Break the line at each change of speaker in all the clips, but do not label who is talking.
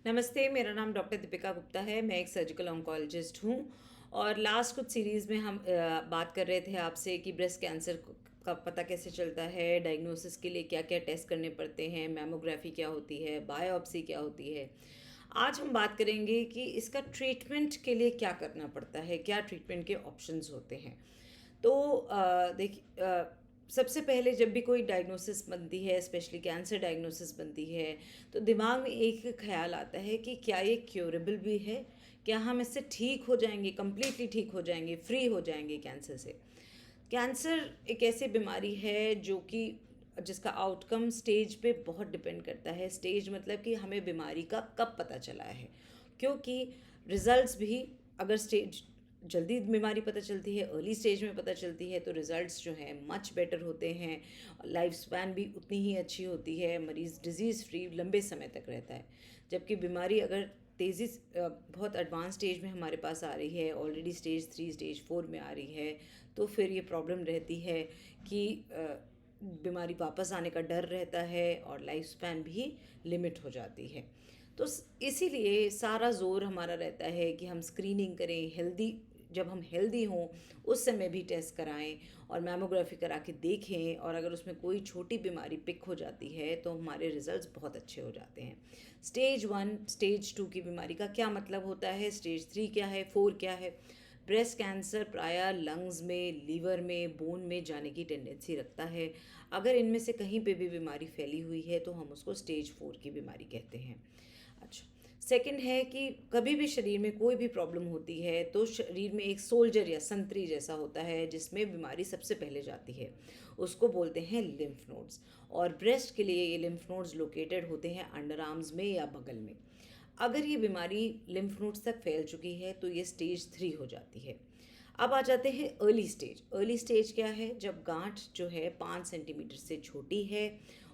नमस्ते, मेरा नाम डॉक्टर दीपिका गुप्ता है। मैं एक सर्जिकल ऑन्कोलॉजिस्ट हूँ और लास्ट कुछ सीरीज़ में हम बात कर रहे थे आपसे कि ब्रेस्ट कैंसर का पता कैसे चलता है, डायग्नोसिस के लिए क्या क्या टेस्ट करने पड़ते हैं, मैमोग्राफी क्या होती है, बायोप्सी क्या होती है। आज हम बात करेंगे कि इसका ट्रीटमेंट के लिए क्या करना पड़ता है, क्या ट्रीटमेंट के ऑप्शंस होते हैं। तो देखिए, सबसे पहले जब भी कोई डायग्नोसिस बनती है, स्पेशली कैंसर डायग्नोसिस बनती है, तो दिमाग में एक ख्याल आता है कि क्या ये क्योरेबल भी है, क्या हम इससे ठीक हो जाएंगे, कम्प्लीटली ठीक हो जाएंगे, फ्री हो जाएंगे कैंसर से। कैंसर एक ऐसी बीमारी है जो कि जिसका आउटकम स्टेज पे बहुत डिपेंड करता है। स्टेज मतलब कि हमें बीमारी का कब पता चला है, क्योंकि रिजल्ट्स भी, अगर स्टेज जल्दी बीमारी पता चलती है, अर्ली स्टेज में पता चलती है, तो रिजल्ट्स जो हैं मच बेटर होते हैं। लाइफ स्पैन भी उतनी ही अच्छी होती है, मरीज़ डिजीज़ फ्री लंबे समय तक रहता है। जबकि बीमारी अगर तेज़ी से बहुत एडवांस स्टेज में हमारे पास आ रही है, ऑलरेडी स्टेज 3 स्टेज 4 में आ रही है, तो फिर ये प्रॉब्लम रहती है कि बीमारी वापस आने का डर रहता है और लाइफ स्पैन भी लिमिट हो जाती है। तो इसीलिए सारा ज़ोर हमारा रहता है कि हम स्क्रीनिंग करें, हेल्दी, जब हम हेल्दी हों उस समय भी टेस्ट कराएं और मैमोग्राफी करा के देखें, और अगर उसमें कोई छोटी बीमारी पिक हो जाती है तो हमारे रिजल्ट्स बहुत अच्छे हो जाते हैं। स्टेज 1 स्टेज 2 की बीमारी का क्या मतलब होता है, स्टेज 3 क्या है, 4 क्या है। ब्रेस्ट कैंसर प्रायः लंग्स में, लीवर में, बोन में जाने की टेंडेंसी रखता है। अगर इनमें से कहीं पे भी बीमारी फैली हुई है तो हम उसको स्टेज 4 की बीमारी कहते हैं। अच्छा, सेकंड है कि कभी भी शरीर में कोई भी प्रॉब्लम होती है तो शरीर में एक सोल्जर या संतरी जैसा होता है जिसमें बीमारी सबसे पहले जाती है, उसको बोलते हैं लिम्फ नोड्स। और ब्रेस्ट के लिए ये लिम्फ नोड्स लोकेटेड होते हैं अंडर आर्म्स में या बगल में। अगर ये बीमारी लिम्फ नोड्स तक फैल चुकी है तो ये स्टेज 3 हो जाती है। अब आ जाते हैं अर्ली स्टेज। अर्ली स्टेज क्या है, जब गांठ जो है 5 सेंटीमीटर से छोटी है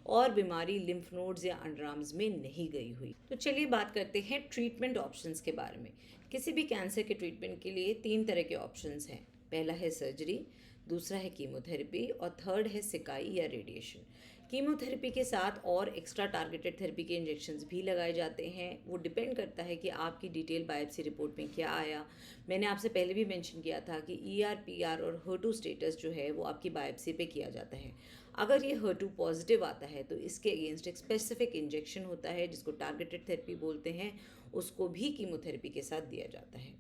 और बीमारी लिम्फ नोड्स या अंडरआर्म्स में नहीं गई हुई। तो चलिए बात करते हैं ट्रीटमेंट ऑप्शंस के बारे में। किसी भी कैंसर के ट्रीटमेंट के लिए 3 तरह के ऑप्शंस हैं। पहला है सर्जरी, दूसरा है कीमोथेरेपी और थर्ड है सिकाई या रेडिएशन। कीमोथेरेपी के साथ और एक्स्ट्रा टारगेटेड थेरेपी के इंजेक्शंस भी लगाए जाते हैं। वो डिपेंड करता है कि आपकी डिटेल बायोप्सी रिपोर्ट में क्या आया। मैंने आपसे पहले भी मेंशन किया था कि ER PR और HER2 स्टेटस जो है वो आपकी बायोप्सी पे किया जाता है। अगर ये HER2 पॉजिटिव आता है तो इसके अगेंस्ट एक स्पेसिफिक इंजेक्शन होता है जिसको टारगेटेड थेरेपी बोलते हैं, उसको भी कीमोथेरेपी के साथ दिया जाता है।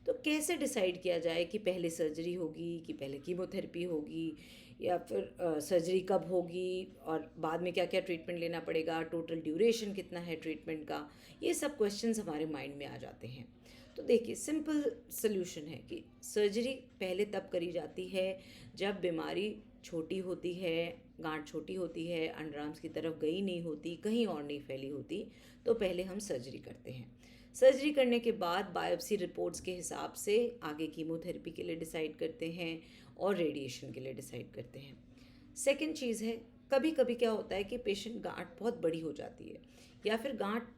तो कैसे डिसाइड किया जाए कि पहले सर्जरी होगी कि पहले कीमोथेरेपी होगी, या फिर सर्जरी कब होगी और बाद में क्या क्या ट्रीटमेंट लेना पड़ेगा, टोटल ड्यूरेशन कितना है ट्रीटमेंट का, ये सब क्वेश्चंस हमारे माइंड में आ जाते हैं। तो देखिए, सिंपल सोल्यूशन है कि सर्जरी पहले तब करी जाती है जब बीमारी छोटी होती है, गांठ छोटी होती है, अंडरआर्म्स की तरफ गई नहीं होती, कहीं और नहीं फैली होती, तो पहले हम सर्जरी करते हैं। सर्जरी करने के बाद बायोप्सी रिपोर्ट्स के हिसाब से आगे कीमोथेरेपी के लिए डिसाइड करते हैं और रेडिएशन के लिए डिसाइड करते हैं। सेकंड चीज़ है, कभी कभी क्या होता है कि पेशेंट गांठ बहुत बड़ी हो जाती है या फिर गांठ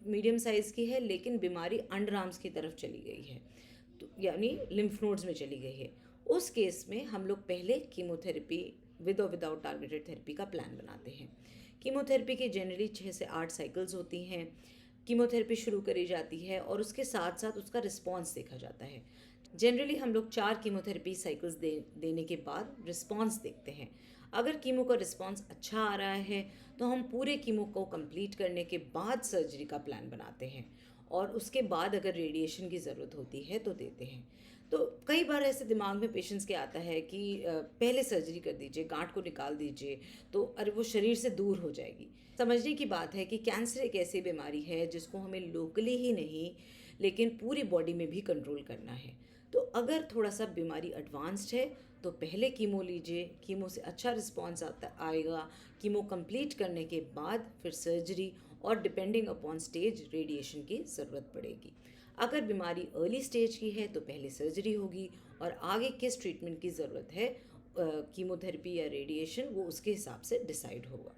मीडियम साइज़ की है लेकिन बीमारी अंडर आर्म्स की तरफ चली गई है, तो यानी लिम्फ नोड्स में चली गई है। उस केस में हम लोग पहले कीमोथेरेपी विद और विदाउट टारगेटेड थेरेपी का प्लान बनाते हैं। कीमोथेरेपी की जनरली 6 से 8 साइकिल्स होती हैं। कीमोथेरेपी शुरू करी जाती है और उसके साथ साथ उसका रिस्पॉन्स देखा जाता है। जनरली हम लोग 4 कीमोथेरेपी साइकिल्स देने के बाद रिस्पॉन्स देखते हैं। अगर कीमो का रिस्पॉन्स अच्छा आ रहा है तो हम पूरे कीमो को कंप्लीट करने के बाद सर्जरी का प्लान बनाते हैं और उसके बाद अगर रेडिएशन की ज़रूरत होती है तो देते हैं। तो कई बार ऐसे दिमाग में पेशेंट्स के आता है कि पहले सर्जरी कर दीजिए, गांठ को निकाल दीजिए तो अरे वो शरीर से दूर हो जाएगी। समझने की बात है कि कैंसर एक ऐसी बीमारी है जिसको हमें लोकली ही नहीं लेकिन पूरी बॉडी में भी कंट्रोल करना है। तो अगर थोड़ा सा बीमारी एडवांस्ड है तो पहले कीमो लीजिए, कीमो से अच्छा रिस्पॉन्स आता आएगा, कीमो कंप्लीट करने के बाद फिर सर्जरी और डिपेंडिंग अपॉन स्टेज रेडिएशन की ज़रूरत पड़ेगी। अगर बीमारी अर्ली स्टेज की है तो पहले सर्जरी होगी और आगे किस ट्रीटमेंट की ज़रूरत है, कीमोथेरेपी या रेडिएशन, वो उसके हिसाब से डिसाइड होगा।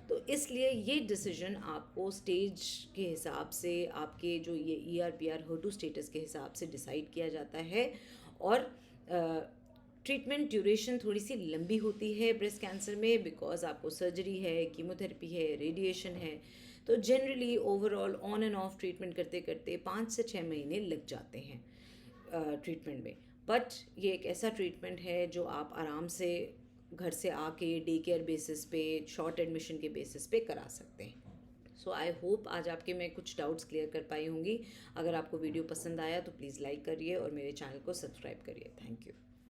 तो इसलिए ये डिसीजन आपको स्टेज के हिसाब से, आपके जो ये ER PR HER2 स्टेटस के हिसाब से डिसाइड किया जाता है। और ट्रीटमेंट ड्यूरेशन थोड़ी सी लंबी होती है ब्रेस्ट कैंसर में, बिकॉज आपको सर्जरी है, कीमोथेरेपी है, रेडिएशन है। तो generally overall on end of treatment करते करते 5 से 6 महीने लग जाते हैं ट्रीटमेंट में। बट ये एक ऐसा ट्रीटमेंट है जो आप आराम से घर से आके डे केयर बेसिस पे, शॉर्ट एडमिशन के बेसिस पे करा सकते हैं। सो आई होप आज आपके मैं कुछ डाउट्स क्लियर कर पाई होंगी। अगर आपको वीडियो पसंद आया तो प्लीज़ लाइक करिए और मेरे चैनल को सब्सक्राइब करिए। Thank you.